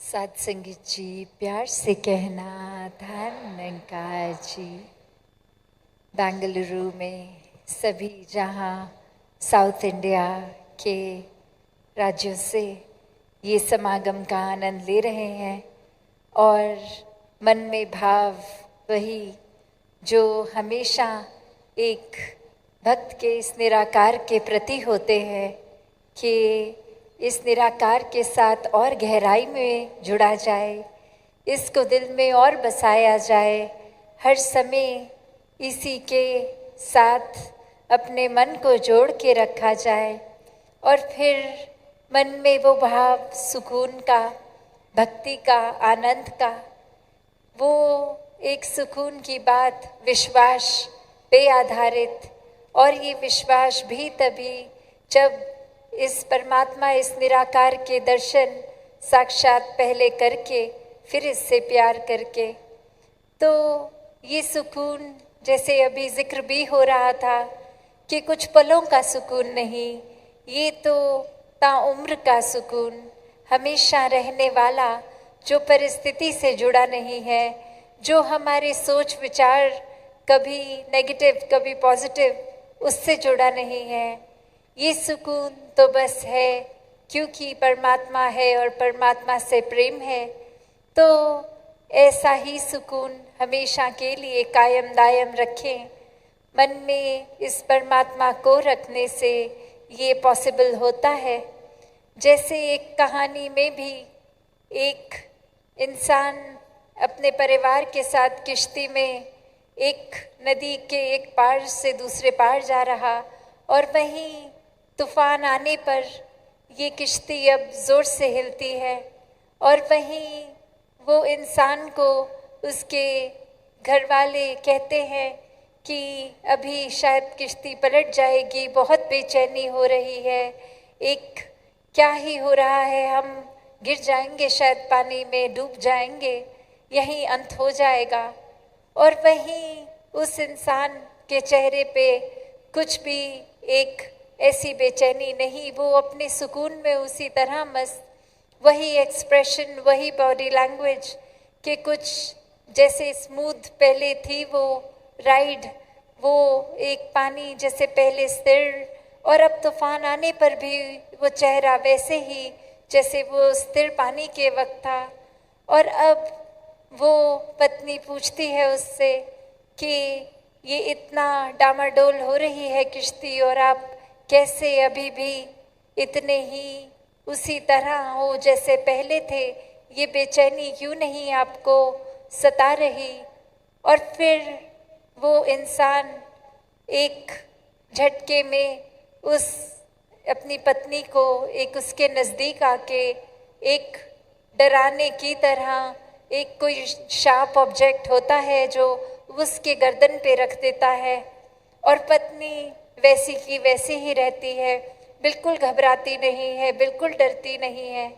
साध संगत जी, प्यार से कहना धन्यकार जी। बेंगलुरु में सभी जहाँ साउथ इंडिया के राज्यों से ये समागम का आनंद ले रहे हैं और मन में भाव वही जो हमेशा एक भक्त के इस निराकार के प्रति होते हैं कि इस निराकार के साथ और गहराई में जुड़ा जाए, इसको दिल में और बसाया जाए, हर समय इसी के साथ अपने मन को जोड़ के रखा जाए और फिर मन में वो भाव सुकून का, भक्ति का, आनंद का, वो एक सुकून की बात विश्वास पे आधारित। और ये विश्वास भी तभी जब इस परमात्मा, इस निराकार के दर्शन साक्षात पहले करके फिर इससे प्यार करके, तो ये सुकून जैसे अभी जिक्र भी हो रहा था कि कुछ पलों का सुकून नहीं, ये तो ताउम्र का सुकून, हमेशा रहने वाला, जो परिस्थिति से जुड़ा नहीं है, जो हमारे सोच विचार कभी नेगेटिव कभी पॉजिटिव उससे जुड़ा नहीं है। ये सुकून तो बस है क्योंकि परमात्मा है और परमात्मा से प्रेम है, तो ऐसा ही सुकून हमेशा के लिए कायम दायम रखें। मन में इस परमात्मा को रखने से ये पॉसिबल होता है। जैसे एक कहानी में भी एक इंसान अपने परिवार के साथ किश्ती में एक नदी के एक पार से दूसरे पार जा रहा और वहीं तूफान आने पर ये किश्ती अब ज़ोर से हिलती है और वहीं वो इंसान को उसके घर वाले कहते हैं कि अभी शायद किश्ती पलट जाएगी, बहुत बेचैनी हो रही है, एक क्या ही हो रहा है, हम गिर जाएंगे, शायद पानी में डूब जाएंगे, यहीं अंत हो जाएगा। और वहीं उस इंसान के चेहरे पे कुछ भी एक ऐसी बेचैनी नहीं, वो अपने सुकून में उसी तरह मस्त, वही एक्सप्रेशन, वही बॉडी लैंग्वेज के कुछ जैसे स्मूथ पहले थी वो राइड, वो एक पानी जैसे पहले स्थिर, और अब तूफान आने पर भी वो चेहरा वैसे ही जैसे वो स्थिर पानी के वक्त था। और अब वो पत्नी पूछती है उससे कि ये इतना डामाडोल हो रही है किश्ती और आप कैसे अभी भी इतने ही उसी तरह हो जैसे पहले थे, ये बेचैनी क्यों नहीं आपको सता रही। और फिर वो इंसान एक झटके में उस अपनी पत्नी को एक उसके नज़दीक आके एक डराने की तरह एक कोई शार्प ऑब्जेक्ट होता है जो उसके गर्दन पे रख देता है और पत्नी वैसी की वैसी ही रहती है, बिल्कुल घबराती नहीं है, बिल्कुल डरती नहीं है।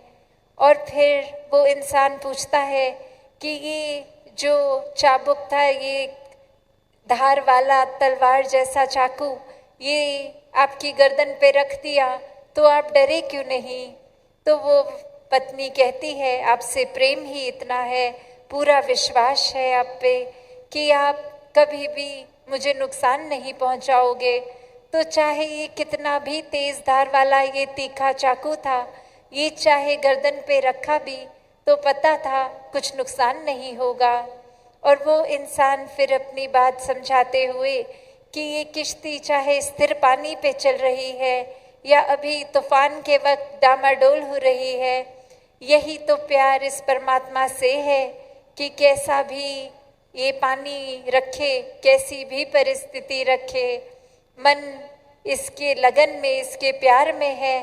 और फिर वो इंसान पूछता है कि ये जो चाबुक था, ये धार वाला तलवार जैसा चाकू, ये आपकी गर्दन पे रख दिया तो आप डरे क्यों नहीं। तो वो पत्नी कहती है आपसे प्रेम ही इतना है, पूरा विश्वास है आप पे कि आप कभी भी मुझे नुकसान नहीं पहुंचाओगे। तो चाहे ये कितना भी तेज धार वाला ये तीखा चाकू था, ये चाहे गर्दन पे रखा भी तो पता था कुछ नुकसान नहीं होगा। और वो इंसान फिर अपनी बात समझाते हुए कि ये किश्ती चाहे स्थिर पानी पे चल रही है या अभी तूफान के वक्त डामाडोल हो रही है, यही तो प्यार इस परमात्मा से है कि कैसा भी ये पानी रखे, कैसी भी परिस्थिति रखे, मन इसके लगन में, इसके प्यार में है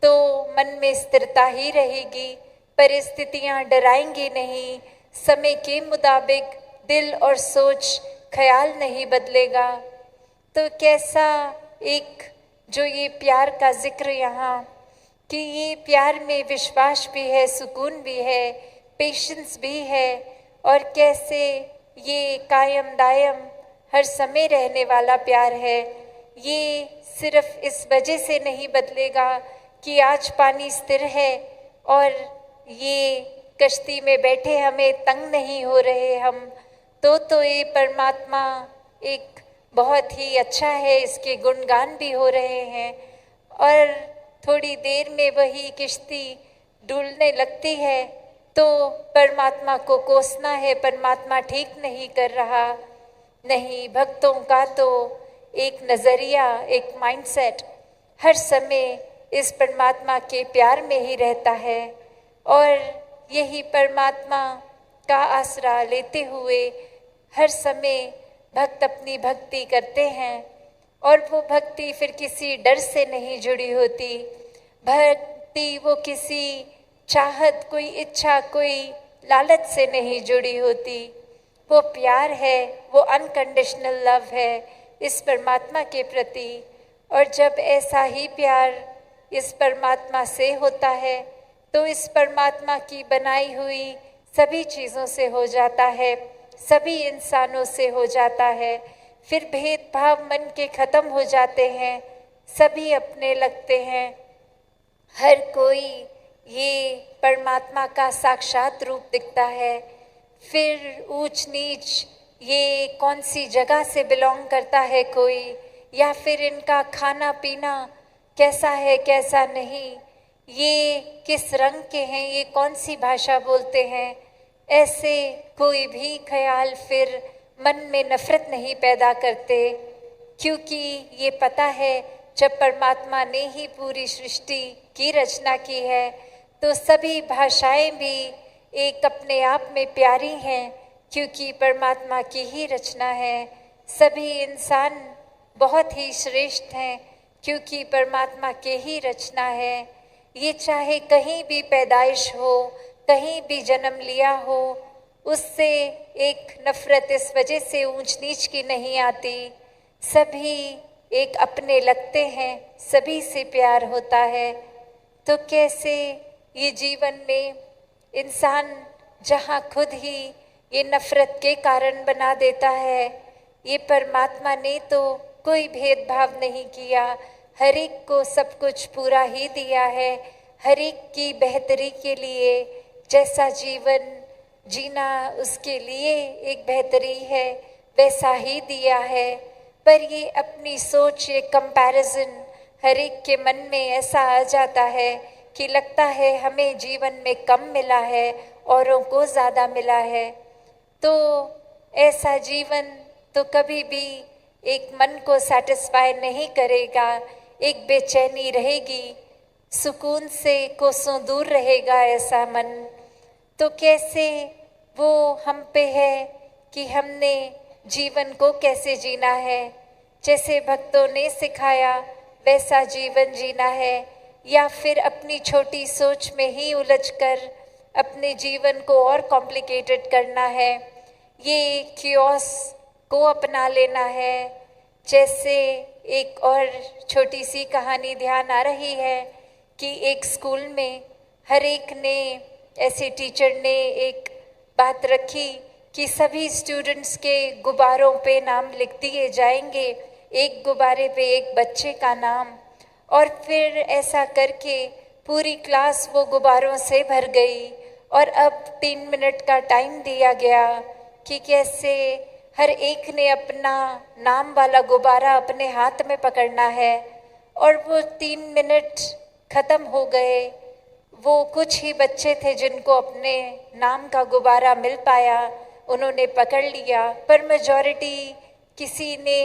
तो मन में स्थिरता ही रहेगी, परिस्थितियाँ डराएंगी नहीं, समय के मुताबिक दिल और सोच ख्याल नहीं बदलेगा। तो कैसा एक जो ये प्यार का जिक्र यहाँ कि ये प्यार में विश्वास भी है, सुकून भी है, पेशेंस भी है, और कैसे ये कायम दायम हर समय रहने वाला प्यार है। ये सिर्फ इस वजह से नहीं बदलेगा कि आज पानी स्थिर है और ये कश्ती में बैठे हमें तंग नहीं हो रहे हम, तो ये परमात्मा एक बहुत ही अच्छा है, इसके गुणगान भी हो रहे हैं। और थोड़ी देर में वही किश्ती डूबने लगती है तो परमात्मा को कोसना है, परमात्मा ठीक नहीं कर रहा। नहीं, भक्तों का तो एक नज़रिया, एक माइंडसेट हर समय इस परमात्मा के प्यार में ही रहता है और यही परमात्मा का आसरा लेते हुए हर समय भक्त अपनी भक्ति करते हैं। और वो भक्ति फिर किसी डर से नहीं जुड़ी होती, भक्ति वो किसी चाहत, कोई इच्छा, कोई लालच से नहीं जुड़ी होती। वो प्यार है, वो अनकंडीशनल लव है इस परमात्मा के प्रति। और जब ऐसा ही प्यार इस परमात्मा से होता है तो इस परमात्मा की बनाई हुई सभी चीज़ों से हो जाता है, सभी इंसानों से हो जाता है। फिर भेदभाव मन के ख़त्म हो जाते हैं, सभी अपने लगते हैं। हर कोई ये परमात्मा का साक्षात रूप दिखता है। फिर ऊंच नीच, ये कौन सी जगह से बिलोंग करता है कोई, या फिर इनका खाना पीना कैसा है कैसा नहीं, ये किस रंग के हैं, ये कौन सी भाषा बोलते हैं, ऐसे कोई भी ख्याल फिर मन में नफरत नहीं पैदा करते। क्योंकि ये पता है जब परमात्मा ने ही पूरी सृष्टि की रचना की है तो सभी भाषाएं भी एक अपने आप में प्यारी हैं, क्योंकि परमात्मा की ही रचना है। सभी इंसान बहुत ही श्रेष्ठ हैं क्योंकि परमात्मा के ही रचना है। ये चाहे कहीं भी पैदाइश हो, कहीं भी जन्म लिया हो, उससे एक नफरत इस वजह से ऊंच नीच की नहीं आती। सभी एक अपने लगते हैं, सभी से प्यार होता है। तो कैसे ये जीवन में इंसान जहाँ खुद ही ये नफरत के कारण बना देता है, ये परमात्मा ने तो कोई भेदभाव नहीं किया, हर एक को सब कुछ पूरा ही दिया है। हर एक की बेहतरी के लिए जैसा जीवन जीना उसके लिए एक बेहतरी है वैसा ही दिया है। पर ये अपनी सोच, ये कंपैरिजन हर एक के मन में ऐसा आ जाता है कि लगता है हमें जीवन में कम मिला है, औरों को ज़्यादा मिला है। तो ऐसा जीवन तो कभी भी एक मन को सेटिस्फाई नहीं करेगा, एक बेचैनी रहेगी, सुकून से कोसों दूर रहेगा ऐसा मन। तो कैसे वो हम पे है कि हमने जीवन को कैसे जीना है, जैसे भक्तों ने सिखाया वैसा जीवन जीना है, या फिर अपनी छोटी सोच में ही उलझकर अपने जीवन को और कॉम्प्लिकेटेड करना है, ये क्योस को अपना लेना है। जैसे एक और छोटी सी कहानी ध्यान आ रही है कि एक स्कूल में हर एक ने, ऐसे टीचर ने एक बात रखी कि सभी स्टूडेंट्स के गुब्बारों पे नाम लिख दिए जाएंगे, एक गुब्बारे पे एक बच्चे का नाम। और फिर ऐसा करके पूरी क्लास वो गुब्बारों से भर गई और अब 3 मिनट का टाइम दिया गया कि कैसे हर एक ने अपना नाम वाला गुब्बारा अपने हाथ में पकड़ना है। और वो 3 मिनट ख़त्म हो गए। वो कुछ ही बच्चे थे जिनको अपने नाम का गुब्बारा मिल पाया, उन्होंने पकड़ लिया, पर मेजॉरिटी किसी ने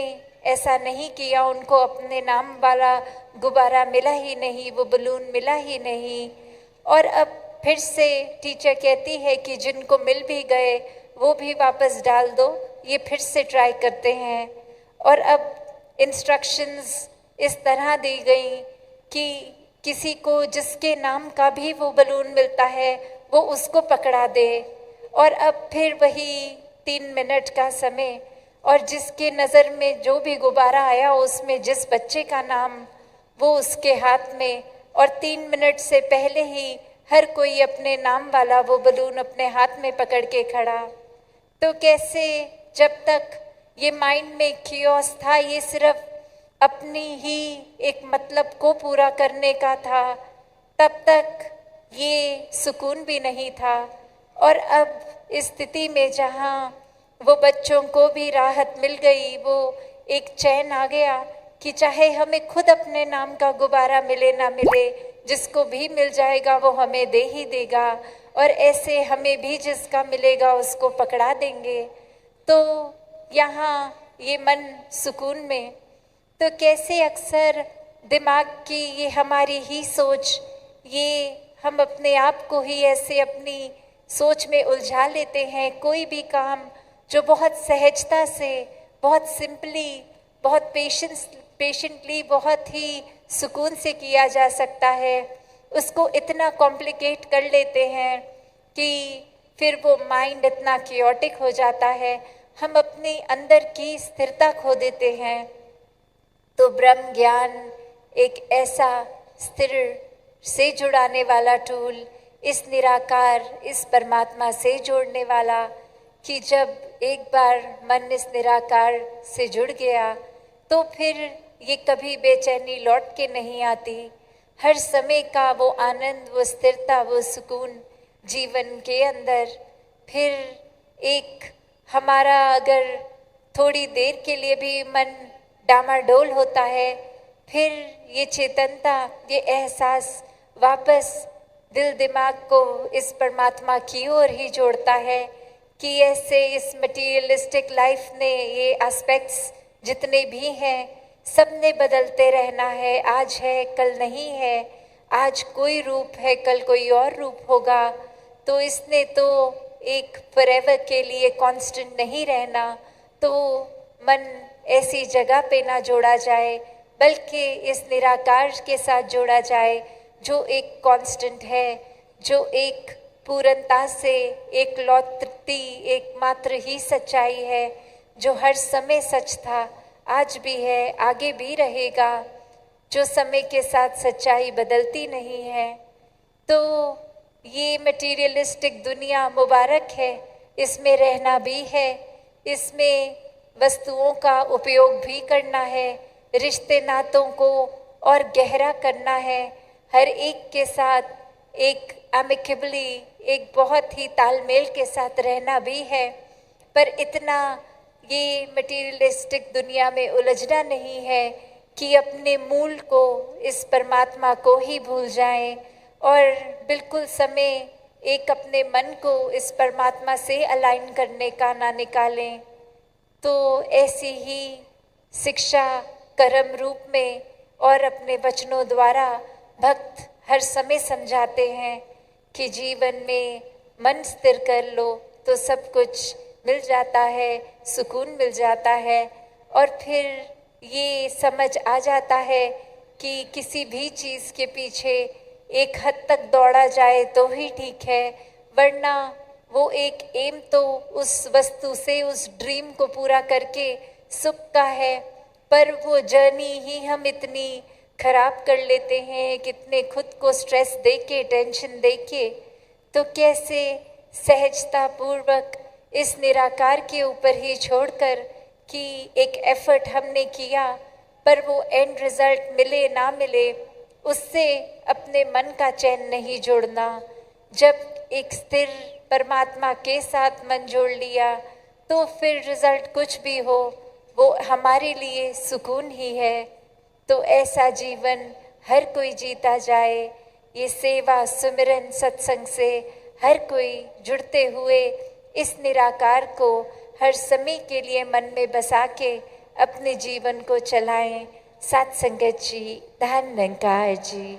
ऐसा नहीं किया, उनको अपने नाम वाला गुब्बारा मिला ही नहीं, वो बलून मिला ही नहीं। और अब फिर से टीचर कहती है कि जिनको मिल भी गए वो भी वापस डाल दो, ये फिर से ट्राई करते हैं। और अब इंस्ट्रक्शंस इस तरह दी गई कि किसी को जिसके नाम का भी वो बलून मिलता है वो उसको पकड़ा दे। और अब फिर वही 3 मिनट का समय, और जिसके नज़र में जो भी गुब्बारा आया उसमें जिस बच्चे का नाम, वो उसके हाथ में। और 3 मिनट से पहले ही हर कोई अपने नाम वाला वो बलून अपने हाथ में पकड़ के खड़ा। तो कैसे जब तक ये माइंड में कियोस था, ये सिर्फ अपनी ही एक मतलब को पूरा करने का था, तब तक ये सुकून भी नहीं था। और अब इस स्थिति में जहाँ वो बच्चों को भी राहत मिल गई, वो एक चैन आ गया कि चाहे हमें खुद अपने नाम का गुब्बारा मिले ना मिले, जिसको भी मिल जाएगा वो हमें दे ही देगा, और ऐसे हमें भी जिसका मिलेगा उसको पकड़ा देंगे। तो यहाँ ये मन सुकून में, तो कैसे अक्सर दिमाग की ये हमारी ही सोच, ये हम अपने आप को ही ऐसे अपनी सोच में उलझा लेते हैं। कोई भी काम जो बहुत सहजता से, बहुत सिंपली, बहुत पेशेंटली, बहुत ही सुकून से किया जा सकता है, उसको इतना कॉम्प्लिकेट कर लेते हैं कि फिर वो माइंड इतना क्योटिक हो जाता है, हम अपने अंदर की स्थिरता खो देते हैं। तो ब्रह्म ज्ञान एक ऐसा स्थिर से जुड़ाने वाला टूल, इस निराकार, इस परमात्मा से जोड़ने वाला, कि जब एक बार मन इस निराकार से जुड़ गया तो फिर ये कभी बेचैनी लौट के नहीं आती। हर समय का वो आनंद, वो स्थिरता, वो सुकून जीवन के अंदर। फिर एक हमारा अगर थोड़ी देर के लिए भी मन डामाडोल होता है, फिर ये चेतनता, ये एहसास वापस दिल दिमाग को इस परमात्मा की ओर ही जोड़ता है कि ऐसे इस मटीरियलिस्टिक लाइफ ने ये एस्पेक्ट्स जितने भी हैं, सब ने बदलते रहना है। आज है कल नहीं है, आज कोई रूप है कल कोई और रूप होगा। तो इसने तो एक फॉरएवर के लिए कांस्टेंट नहीं रहना। तो मन ऐसी जगह पे ना जोड़ा जाए, बल्कि इस निराकार के साथ जोड़ा जाए जो एक कांस्टेंट है, जो एक पूर्णता से एक लौटती एकमात्र ही सच्चाई है, जो हर समय सच था, आज भी है, आगे भी रहेगा, जो समय के साथ सच्चाई बदलती नहीं है। तो ये मटीरियलिस्टिक दुनिया मुबारक है, इसमें रहना भी है, इसमें वस्तुओं का उपयोग भी करना है, रिश्ते नातों को और गहरा करना है, हर एक के साथ एक एमिकेबली, एक बहुत ही तालमेल के साथ रहना भी है। पर इतना ये मटीरियलिस्टिक दुनिया में उलझना नहीं है कि अपने मूल को, इस परमात्मा को ही भूल जाएं, और बिल्कुल समय एक अपने मन को इस परमात्मा से अलाइन करने का ना निकालें। तो ऐसी ही शिक्षा कर्म रूप में और अपने वचनों द्वारा भक्त हर समय समझाते हैं कि जीवन में मन स्थिर कर लो तो सब कुछ मिल जाता है, सुकून मिल जाता है। और फिर ये समझ आ जाता है कि किसी भी चीज़ के पीछे एक हद तक दौड़ा जाए तो ही ठीक है, वरना वो एक एम तो उस वस्तु से, उस ड्रीम को पूरा करके सुख का है, पर वो जर्नी ही हम इतनी खराब कर लेते हैं, कितने खुद को स्ट्रेस देके, टेंशन देके। तो कैसे सहजता पूर्वक इस निराकार के ऊपर ही छोड़कर कि एक एफर्ट हमने किया, पर वो एंड रिजल्ट मिले ना मिले, उससे अपने मन का चैन नहीं जोड़ना। जब एक स्थिर परमात्मा के साथ मन जोड़ लिया तो फिर रिजल्ट कुछ भी हो वो हमारे लिए सुकून ही है। तो ऐसा जीवन हर कोई जीता जाए। ये सेवा सुमिरन सत्संग से हर कोई जुड़ते हुए इस निराकार को हर समय के लिए मन में बसा के अपने जीवन को चलाएं। सत्संगत जी, धन निरंकार जी।